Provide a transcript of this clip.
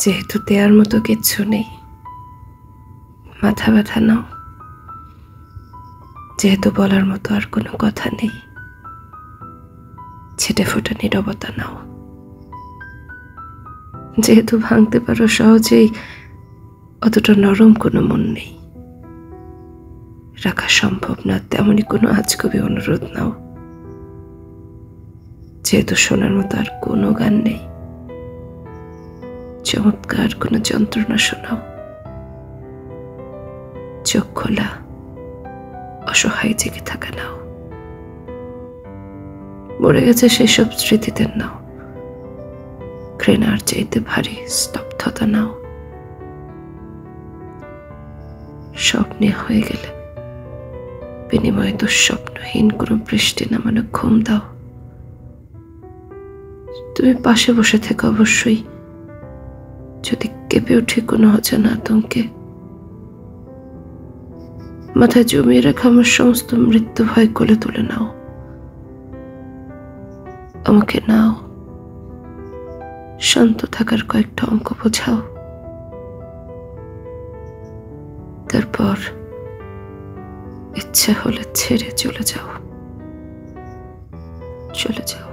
যেহেতু দেয়ার মতো কিচ্ছু নেই, মাথা ব্যথা নাও। যেহেতু বলার মতো আর কোনো কথা নেই, ছেটে ফোটা নীরবতা নাও। যেহেতু ভাঙতে পারো সহজেই, অতটা নরম কোনো মন নেই, রাখা সম্ভব না তেমনই কোনো আজগুবি অনুরোধ নাও। যেহেতু শোনার মতো আর কোনো গান নেই, চমৎকার কোনো যন্ত্রণা শোনাও। চোখ খোলা, অসহায় জেগে থাকা নাও। মরে গেছে সেসব স্মৃতিতে নাও। ঘৃণার চাইতে ভারী স্তব্ধতা নাও। স্বপ্নে হয়ে গেলে বিনিময়ে দুঃস্বপ্নহীন কোনো বৃষ্টি নামানো ঘুম দাও। তুমি পাশে বসে থেকে অবশ্যই, যদি কেঁপে উঠে কোনো অজানা আতঙ্কে। মাথায় জমিয়ে রাখা আমার সমস্ত মৃত্যু ভয় কোলে তুলে নাও। আমাকে নাও, শান্ত থাকার কয়েকটা অঙ্ক বোঝাও। তারপর ইচ্ছে হলে ছেড়ে চলে যাও, চলে যাও।